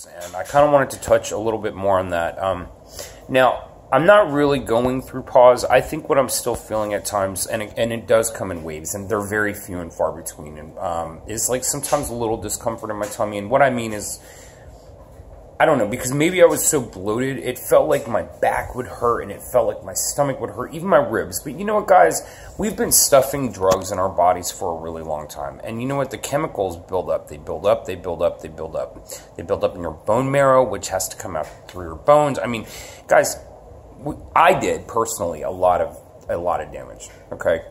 And I kind of wanted to touch a little bit more on that. Now, I'm not really going through pause. I think what I'm still feeling at times, and it does come in waves, and they're very few and far between, and is like sometimes a little discomfort in my tummy. And what I mean is, I don't know, because maybe I was so bloated, it felt like my back would hurt, and it felt like my stomach would hurt, even my ribs. But you know what, guys? We've been stuffing drugs in our bodies for a really long time. And you know what? The chemicals build up. They build up, they build up, they build up. They build up in your bone marrow, which has to come out through your bones. I mean, guys, I did, personally, a lot of damage, okay?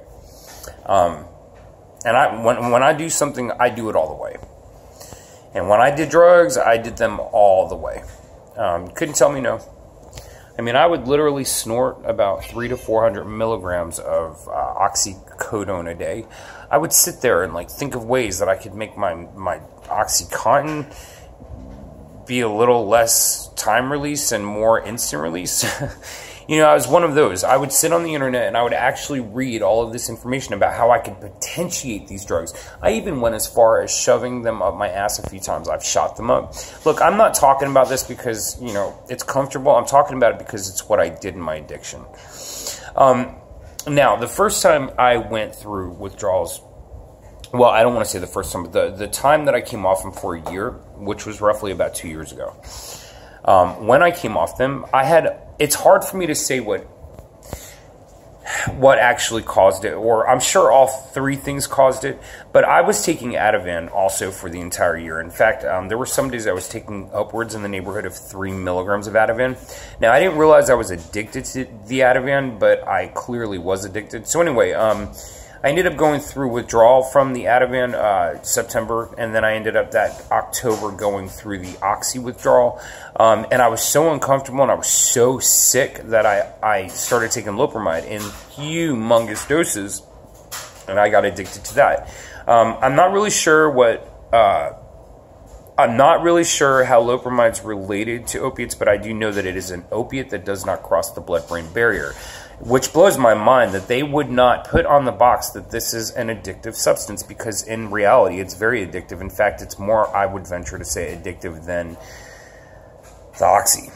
And when I do something, I do it all the way. And when I did drugs, I did them all the way. Couldn't tell me no. I mean, I would literally snort about 300 to 400 milligrams of oxycodone a day. I would sit there and like think of ways that I could make my OxyContin be a little less time release and more instant release. You know, I was one of those. I would sit on the internet and I would actually read all of this information about how I could potentiate these drugs. I even went as far as shoving them up my ass a few times. I've shot them up. Look, I'm not talking about this because, you know, it's comfortable. I'm talking about it because it's what I did in my addiction. Now, the first time I went through withdrawals, well, I don't want to say the first time, but the time that I came off them for a year, which was roughly about 2 years ago. When I came off them, it's hard for me to say what actually caused it, or I'm sure all three things caused it, but I was taking Ativan also for the entire year. In fact, there were some days I was taking upwards in the neighborhood of 3 milligrams of Ativan. Now, I didn't realize I was addicted to the Ativan, but I clearly was addicted. So anyway, I ended up going through withdrawal from the Ativan September, and then I ended up that October going through the Oxy withdrawal. And I was so uncomfortable and I was so sick that I started taking Loperamide in humongous doses, and I got addicted to that. I'm not really sure how Loperamide's related to opiates, but I do know that it is an opiate that does not cross the blood-brain barrier, which blows my mind that they would not put on the box that this is an addictive substance, because in reality, it's very addictive. In fact, it's more, I would venture to say, addictive than the Oxy.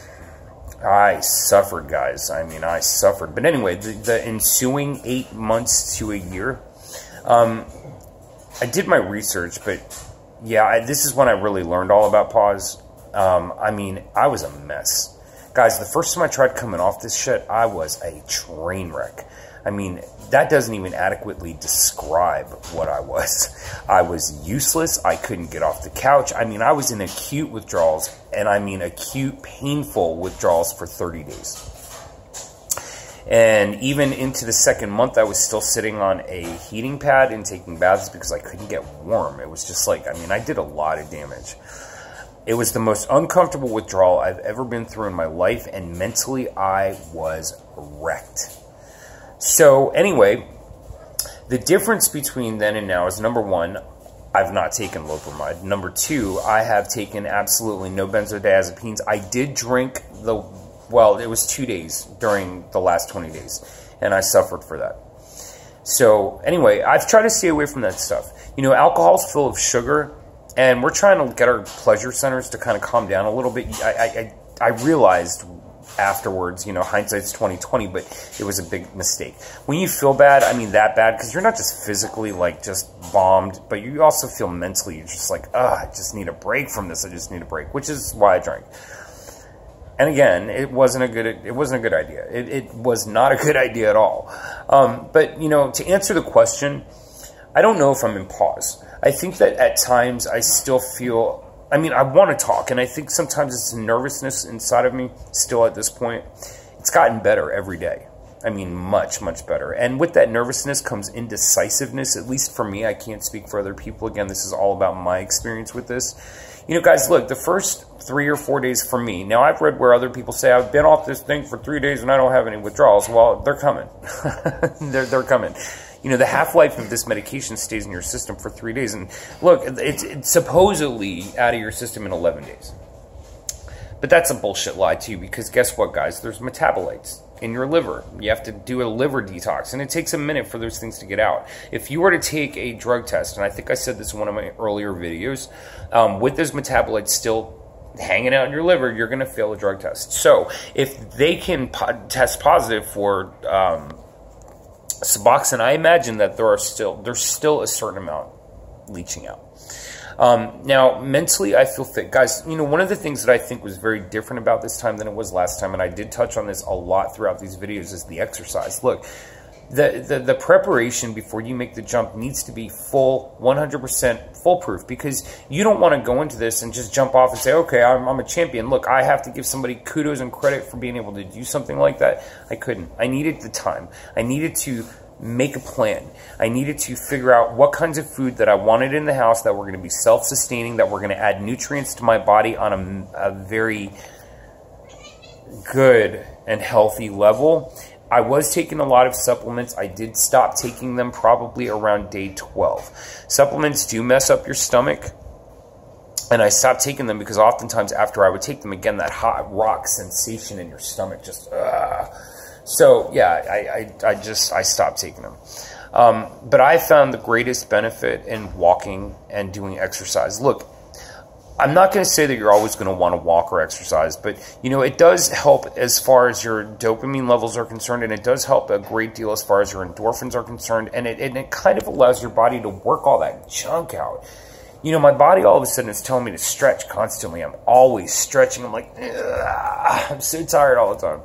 I suffered, guys. I mean, I suffered. But anyway, the ensuing 8 months to a year, I did my research, but yeah, this is when I really learned all about pause. I mean, I was a mess. Guys, the first time I tried coming off this shit, I was a train wreck. I mean, that doesn't even adequately describe what I was. I was useless. I couldn't get off the couch. I mean, I was in acute withdrawals, and I mean acute, painful withdrawals for 30 days. And even into the second month, I was still sitting on a heating pad and taking baths because I couldn't get warm. It was just like, I mean, I did a lot of damage. It was the most uncomfortable withdrawal I've ever been through in my life, and mentally I was wrecked. So anyway, the difference between then and now is, number one, I've not taken Loperamide. Number two, I have taken absolutely no benzodiazepines. I did drink well, it was 2 days during the last 20 days, and I suffered for that. So anyway, I've tried to stay away from that stuff. You know, alcohol's full of sugar, and we're trying to get our pleasure centers to kind of calm down a little bit. I realized afterwards, you know, hindsight's 20/20, but it was a big mistake. When you feel bad, I mean that bad, because you're not just physically like just bombed, but you also feel mentally, you're just like, I just need a break from this. I just need a break, which is why I drank. And again, it wasn't a good idea. It was not a good idea at all. But you know, to answer the question, I don't know if I'm in pause. I think that at times I still feel, I mean, I want to talk, and I think sometimes it's nervousness inside of me still at this point. It's gotten better every day. I mean, much, much better. And with that nervousness comes indecisiveness, at least for me. I can't speak for other people. Again, this is all about my experience with this. You know, guys, look, the first 3 or 4 days for me, now I've read where other people say, I've been off this thing for 3 days and I don't have any withdrawals. Well, they're coming. they're coming. You know, the half-life of this medication stays in your system for 3 days. And look, it's supposedly out of your system in 11 days. But that's a bullshit lie, too, because guess what, guys? There's metabolites in your liver. You have to do a liver detox, and it takes a minute for those things to get out. If you were to take a drug test, and I think I said this in one of my earlier videos, with those metabolites still hanging out in your liver, you're going to fail a drug test. So if they can test positive for Suboxone, I imagine that there's still a certain amount leaching out. Now, mentally, I feel fit. Guys, you know, one of the things that I think was very different about this time than it was last time, and I did touch on this a lot throughout these videos, is the exercise. Look, the preparation before you make the jump needs to be full, 100% foolproof, because you don't want to go into this and just jump off and say, okay, I'm a champion. Look, I have to give somebody kudos and credit for being able to do something like that. I couldn't. I needed the time. I needed to make a plan. I needed to figure out what kinds of food that I wanted in the house that were going to be self-sustaining, that were going to add nutrients to my body on a very good and healthy level. I was taking a lot of supplements. I did stop taking them probably around day 12. Supplements do mess up your stomach, and I stopped taking them because oftentimes after I would take them again, that hot rock sensation in your stomach just, So yeah, I stopped taking them. But I found the greatest benefit in walking and doing exercise. Look, I'm not going to say that you're always going to want to walk or exercise, but you know, it does help as far as your dopamine levels are concerned, and it does help a great deal as far as your endorphins are concerned, and it kind of allows your body to work all that junk out. You know, my body all of a sudden is telling me to stretch constantly. I'm always stretching. I'm like, I'm so tired all the time.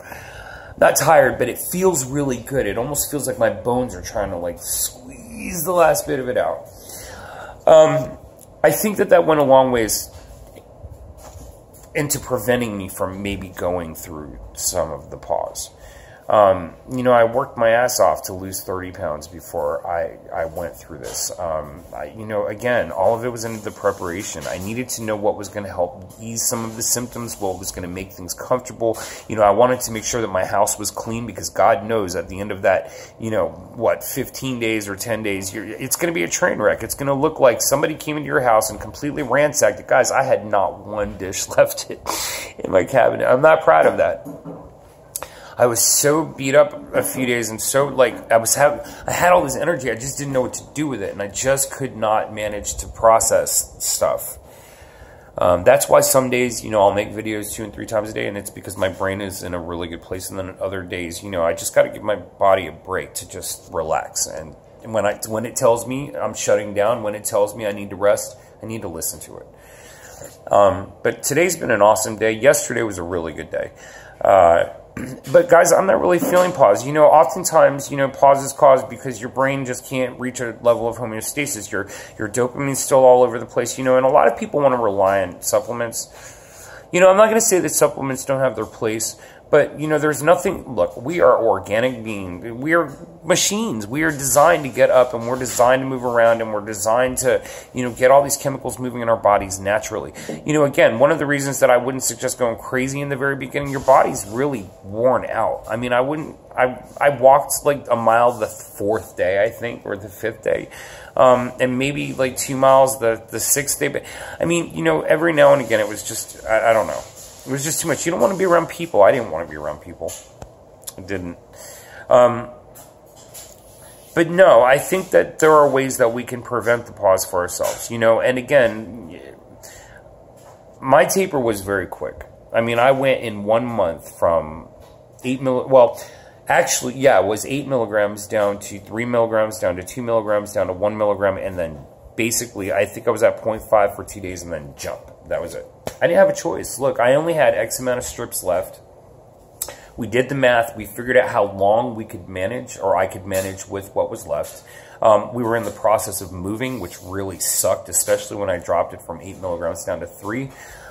Not tired, but it feels really good. It almost feels like my bones are trying to like squeeze the last bit of it out. I think that went a long ways into preventing me from maybe going through some of the pause. You know, I worked my ass off to lose 30 pounds before I went through this. You know, again, all of it was into the preparation. I needed to know what was going to help ease some of the symptoms, what was going to make things comfortable. You know, I wanted to make sure that my house was clean, because God knows at the end of that, you know, what, 15 days or 10 days, it's going to be a train wreck. It's going to look like somebody came into your house and completely ransacked it. Guys, I had not one dish left in my cabinet. I'm not proud of that. I was so beat up a few days, and so like I had all this energy, I just didn't know what to do with it, and I just could not manage to process stuff. That's why some days, you know, I'll make videos 2 and 3 times a day, and it's because my brain is in a really good place, and then other days, you know, I just got to give my body a break to just relax. And when it tells me I'm shutting down, when it tells me I need to rest, I need to listen to it. But today's been an awesome day. Yesterday was a really good day. But guys, I'm not really feeling pause. You know, oftentimes, you know, pause is caused because your brain just can't reach a level of homeostasis. Your dopamine's still all over the place, you know, and a lot of people want to rely on supplements. You know, I'm not going to say that supplements don't have their place, but, you know, there's nothing, look, we are organic beings. We are machines. We are designed to get up, and we're designed to move around, and we're designed to, you know, get all these chemicals moving in our bodies naturally. You know, again, one of the reasons that I wouldn't suggest going crazy in the very beginning, your body's really worn out. I mean, I walked like a mile the 4th day, I think, or the 5th day. And maybe like 2 miles the 6th day. But I mean, you know, every now and again, it was just, I don't know. It was just too much. You don't want to be around people. I didn't want to be around people. I didn't. But no, I think that there are ways that we can prevent the pause for ourselves, you know. And again, my taper was very quick. I mean, I went in 1 month from 8 milligrams, well, actually, yeah, it was 8 milligrams down to 3 milligrams, down to 2 milligrams, down to 1 milligram, and then basically, I think I was at 0.5 for 2 days and then jump. That was it. I didn't have a choice. Look, I only had X amount of strips left. We did the math. We figured out how long we could manage, or I could manage with what was left. We were in the process of moving, which really sucked, especially when I dropped it from 8 milligrams down to 3.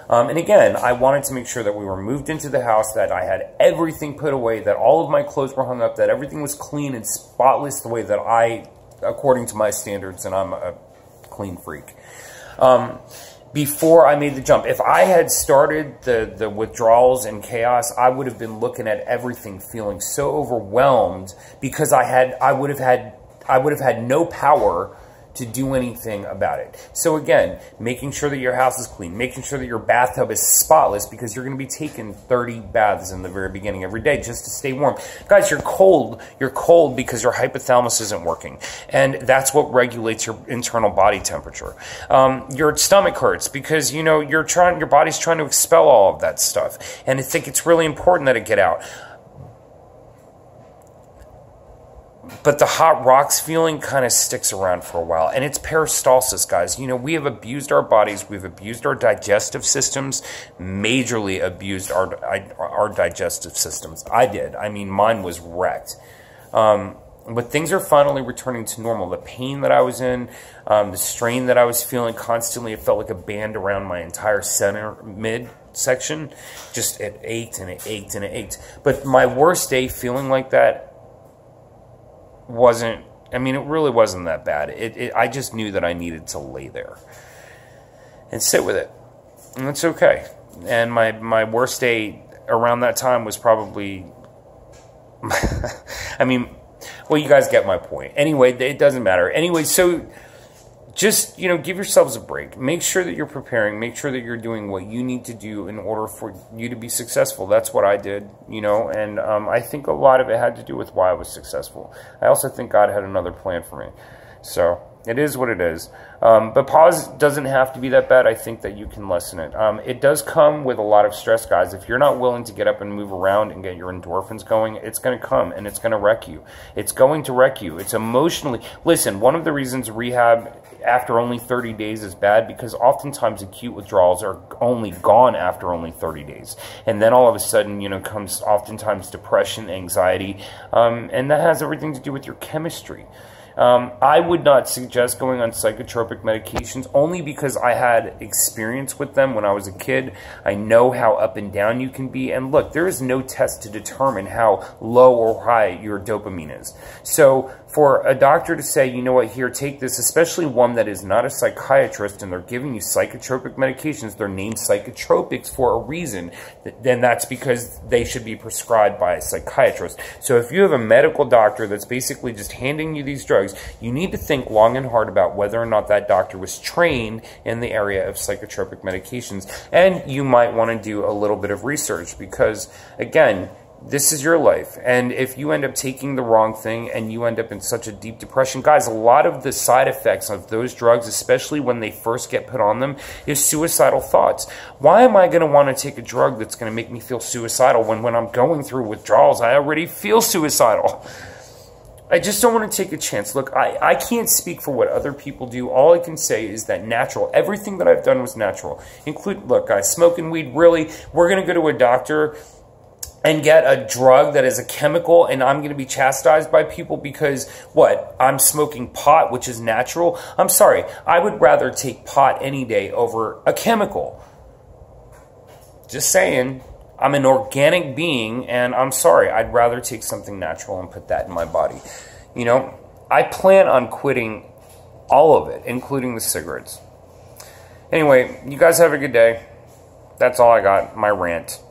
And again, I wanted to make sure that we were moved into the house, that I had everything put away, that all of my clothes were hung up, that everything was clean and spotless the way that I, according to my standards, and I'm a clean freak. Before I made the jump, if I had started the withdrawals and chaos, I would have been looking at everything feeling so overwhelmed, because I would have had no power to do anything about it. So again, making sure that your house is clean, making sure that your bathtub is spotless, because you're going to be taking 30 baths in the very beginning every day just to stay warm. Guys, you're cold. You're cold because your hypothalamus isn't working, and that's what regulates your internal body temperature. Your stomach hurts because, you know, your body's trying to expel all of that stuff, and I think it's really important that it get out. But the hot rocks feeling kind of sticks around for a while. And it's peristalsis, guys. You know, we have abused our bodies. We've abused our digestive systems. Majorly abused our digestive systems. I did. I mean, mine was wrecked. But things are finally returning to normal. The pain that I was in, the strain that I was feeling constantly, it felt like a band around my entire center midsection. Just it ached and it ached and it ached. But my worst day feeling like that wasn't, I mean, it really wasn't that bad. I just knew that I needed to lay there and sit with it. And it's okay. And my worst day around that time was probably, I mean, well, you guys get my point. Anyway, it doesn't matter. Anyway, so just, you know, give yourselves a break. Make sure that you're preparing. Make sure that you're doing what you need to do in order for you to be successful. That's what I did, you know, and I think a lot of it had to do with why I was successful. I also think God had another plan for me. So it is what it is. But pause doesn't have to be that bad. I think that you can lessen it. It does come with a lot of stress, guys. If you're not willing to get up and move around and get your endorphins going, it's going to come and it's going to wreck you. It's going to wreck you. It's emotionally. Listen, one of the reasons rehab after only 30 days is bad, because oftentimes acute withdrawals are only gone after only 30 days. And then all of a sudden, you know, comes oftentimes depression, anxiety, and that has everything to do with your chemistry. I would not suggest going on psychotropic medications, only because I had experience with them when I was a kid. I know how up and down you can be. And look, there is no test to determine how low or high your dopamine is. So for a doctor to say, you know what, here, take this, especially one that is not a psychiatrist and they're giving you psychotropic medications, they're named psychotropics for a reason, then that's because they should be prescribed by a psychiatrist. So if you have a medical doctor that's basically just handing you these drugs, you need to think long and hard about whether or not that doctor was trained in the area of psychotropic medications. And you might want to do a little bit of research because, again, this is your life. And if you end up taking the wrong thing and you end up in such a deep depression, guys, a lot of the side effects of those drugs, especially when they first get put on them, is suicidal thoughts. Why am I going to want to take a drug that's going to make me feel suicidal when I'm going through withdrawals, I already feel suicidal? I just don't want to take a chance. Look, I can't speak for what other people do. All I can say is that natural, everything that I've done was natural. Look, guys, smoking weed, really, we're going to go to a doctor and get a drug that is a chemical, and I'm going to be chastised by people because, what, I'm smoking pot, which is natural? I'm sorry, I would rather take pot any day over a chemical. Just saying, I'm an organic being, and I'm sorry, I'd rather take something natural and put that in my body. You know, I plan on quitting all of it, including the cigarettes. Anyway, you guys have a good day. That's all I got, my rant.